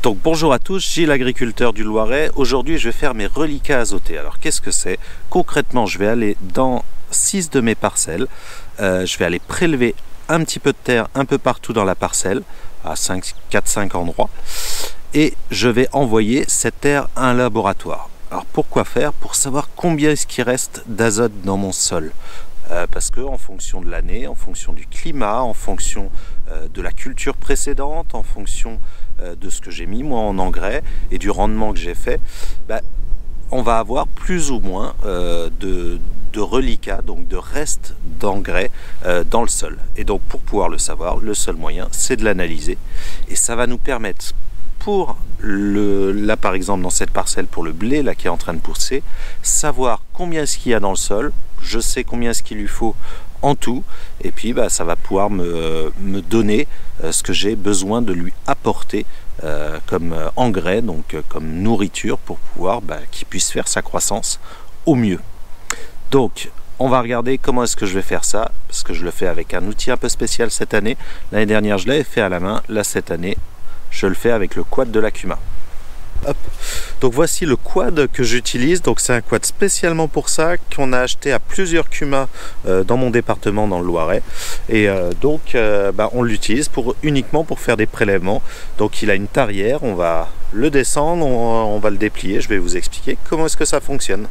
Donc bonjour à tous, Gilles, agriculteur du Loiret. Aujourd'hui je vais faire mes reliquats azotés. Alors qu'est-ce que c'est? Concrètement je vais aller dans 6 de mes parcelles, je vais aller prélever un petit peu de terre un peu partout dans la parcelle, à 4-5 endroits, et je vais envoyer cette terre à un laboratoire. Alors pourquoi faire? Pour savoir combien est-ce qu'il reste d'azote dans mon sol. Parce que en fonction de l'année, en fonction du climat, en fonction de la culture précédente, en fonction de ce que j'ai mis moi en engrais et du rendement que j'ai fait, on va avoir plus ou moins de reliquats, donc de restes d'engrais dans le sol. Et donc pour pouvoir le savoir, le seul moyen c'est de l'analyser, et ça va nous permettre, pour là par exemple dans cette parcelle pour le blé là qui est en train de pousser, savoir combien est-ce qu'il y a dans le sol. Je sais combien est-ce qu'il lui faut en tout, et puis ça va pouvoir me donner ce que j'ai besoin de lui apporter comme engrais, donc comme nourriture, pour pouvoir qu'il puisse faire sa croissance au mieux. Donc on va regarder comment est-ce que je vais faire ça, parce que je le fais avec un outil un peu spécial cette année. L'année dernière je l'avais fait à la main, là cette année je le fais avec le quad de l'Accuma. Hop. Donc voici le quad que j'utilise. Donc c'est un quad spécialement pour ça, qu'on a acheté à plusieurs CUMA dans mon département, dans le Loiret, et on l'utilise uniquement pour faire des prélèvements. Donc il a une tarière, on va le descendre, on va le déplier, je vais vous expliquer comment est-ce que ça fonctionne.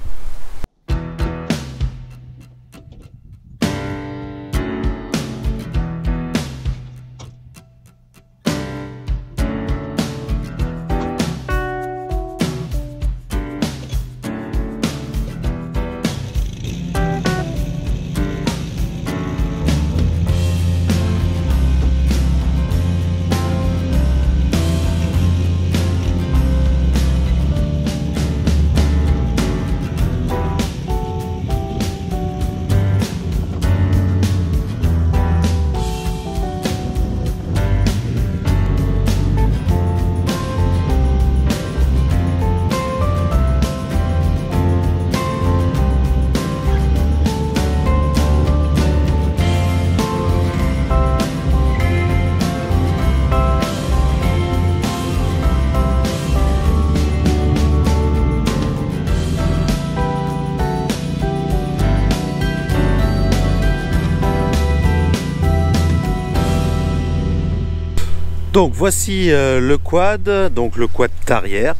Donc voici le quad, donc le quad tarière.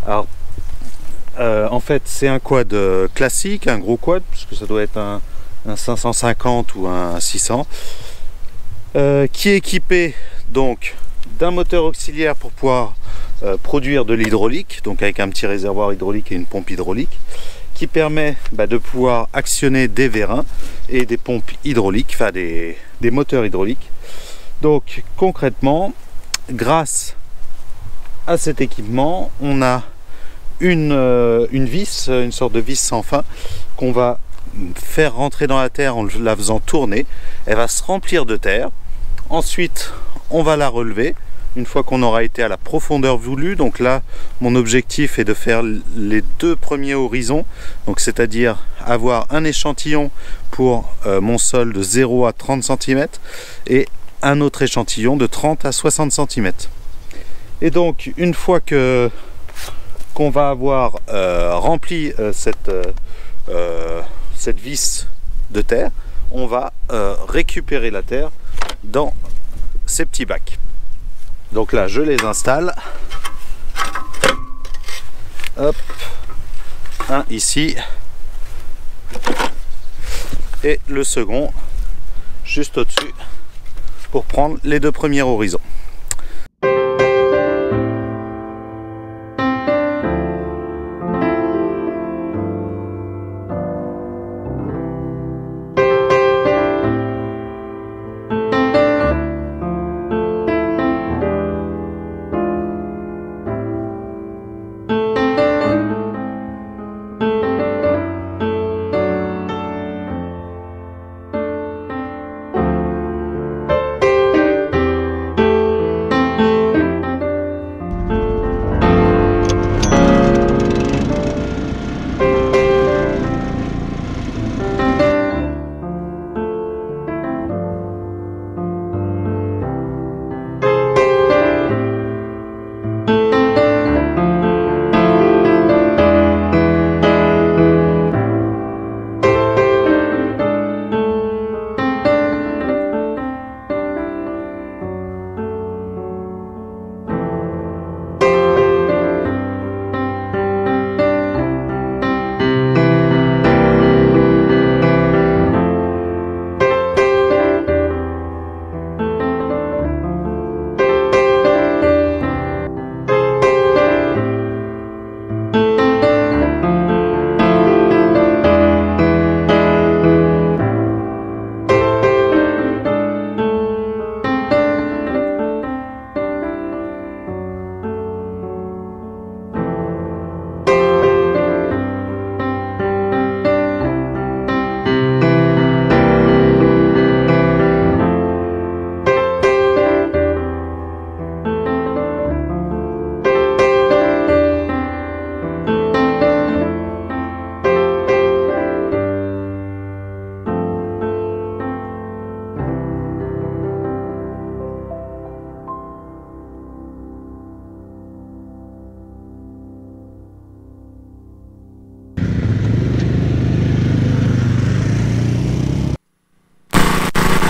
Alors en fait c'est un quad classique, un gros quad, puisque ça doit être un 550 ou un 600, qui est équipé donc d'un moteur auxiliaire pour pouvoir produire de l'hydraulique, donc avec un petit réservoir hydraulique et une pompe hydraulique, qui permet de pouvoir actionner des vérins et des pompes hydrauliques, enfin des moteurs hydrauliques. Donc concrètement, grâce à cet équipement, on a une vis, une sorte de vis sans fin, qu'on va faire rentrer dans la terre en la faisant tourner. Elle va se remplir de terre. Ensuite, on va la relever une fois qu'on aura été à la profondeur voulue. Donc là, mon objectif est de faire les 2 premiers horizons, donc c'est-à-dire avoir un échantillon pour mon sol de 0 à 30 cm et un autre échantillon de 30 à 60 cm. Et donc une fois qu'on va avoir rempli cette vis de terre, on va récupérer la terre dans ces petits bacs. Donc là je les installe, hop, un ici et le second juste au-dessus, pour prendre les 2 premiers horizons.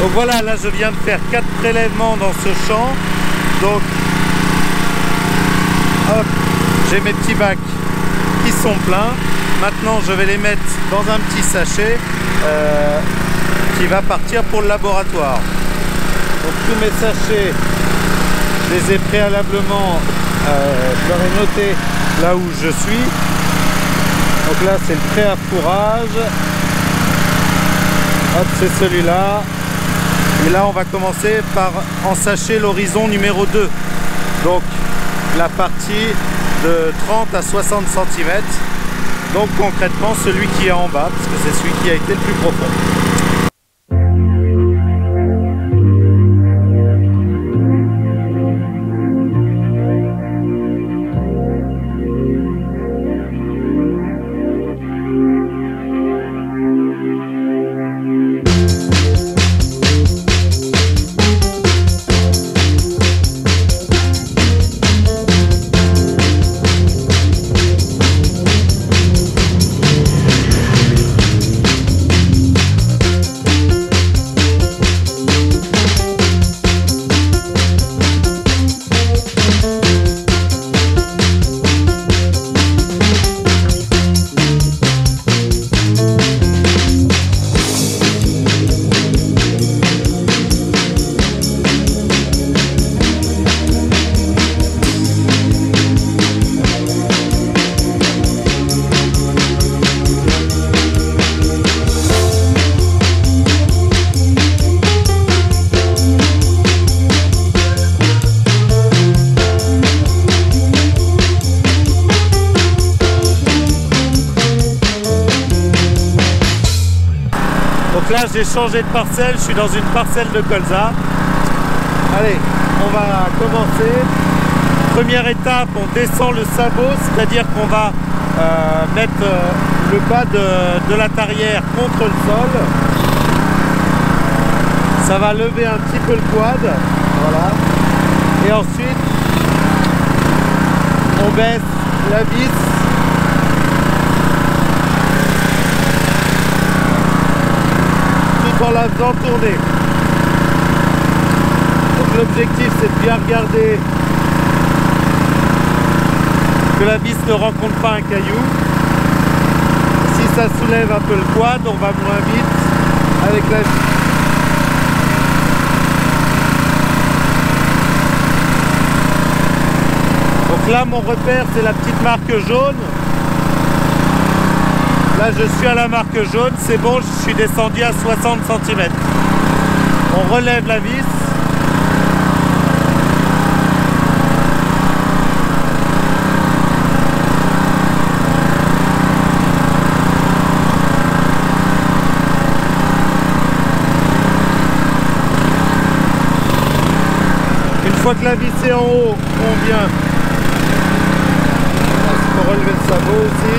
Donc voilà, là je viens de faire 4 prélèvements dans ce champ. Donc hop, j'ai mes petits bacs qui sont pleins. Maintenant je vais les mettre dans un petit sachet qui va partir pour le laboratoire. Donc tous mes sachets, je les ai préalablement, je leur ai noté là où je suis. Donc là c'est le prêt à fourrage. Hop, c'est celui-là. Et là on va commencer par ensacher l'horizon numéro 2. Donc la partie de 30 à 60 cm. Donc concrètement celui qui est en bas, parce que c'est celui qui a été le plus profond. Donc là j'ai changé de parcelle, je suis dans une parcelle de colza. Allez, on va commencer. Première étape, on descend le sabot, c'est-à-dire qu'on va mettre le bas de la tarière contre le sol. Ça va lever un petit peu le quad, voilà. Et ensuite, on baisse la vis. En la faisant tourner. Donc l'objectif c'est de bien regarder que la vis ne rencontre pas un caillou. Si ça soulève un peu le quad, on va moins vite avec la vis. Donc là mon repère c'est la petite marque jaune. Là je suis à la marque jaune, c'est bon, je suis descendu à 60 cm. On relève la vis. Une fois que la vis est en haut, on vient. Il faut relever le sabot aussi.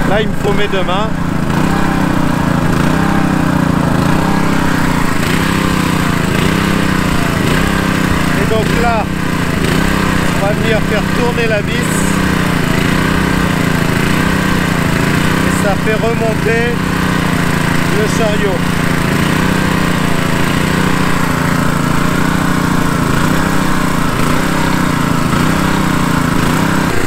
Là, il me faut mes deux mains. Et donc là, on va venir faire tourner la vis. Et ça fait remonter le chariot.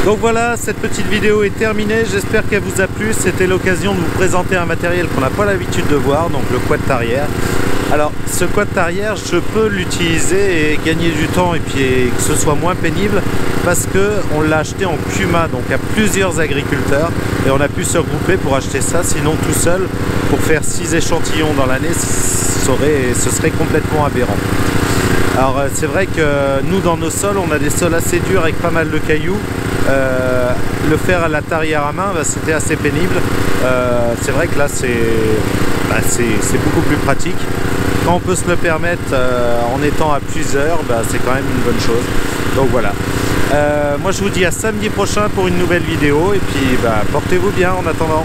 Donc voilà, cette petite vidéo est terminée, j'espère qu'elle vous a plu. C'était l'occasion de vous présenter un matériel qu'on n'a pas l'habitude de voir, donc le quad tarière. Alors ce quad tarière, je peux l'utiliser et gagner du temps et puis que ce soit moins pénible parce qu'on l'a acheté en Kuma, donc à plusieurs agriculteurs, et on a pu se regrouper pour acheter ça, sinon tout seul, pour faire 6 échantillons dans l'année, ce serait complètement aberrant. Alors c'est vrai que nous dans nos sols, on a des sols assez durs avec pas mal de cailloux. Le faire à la tarière à main, c'était assez pénible. C'est vrai que là c'est beaucoup plus pratique. Quand on peut se le permettre en étant à plusieurs, c'est quand même une bonne chose. Donc voilà. Moi je vous dis à samedi prochain pour une nouvelle vidéo et puis portez-vous bien en attendant.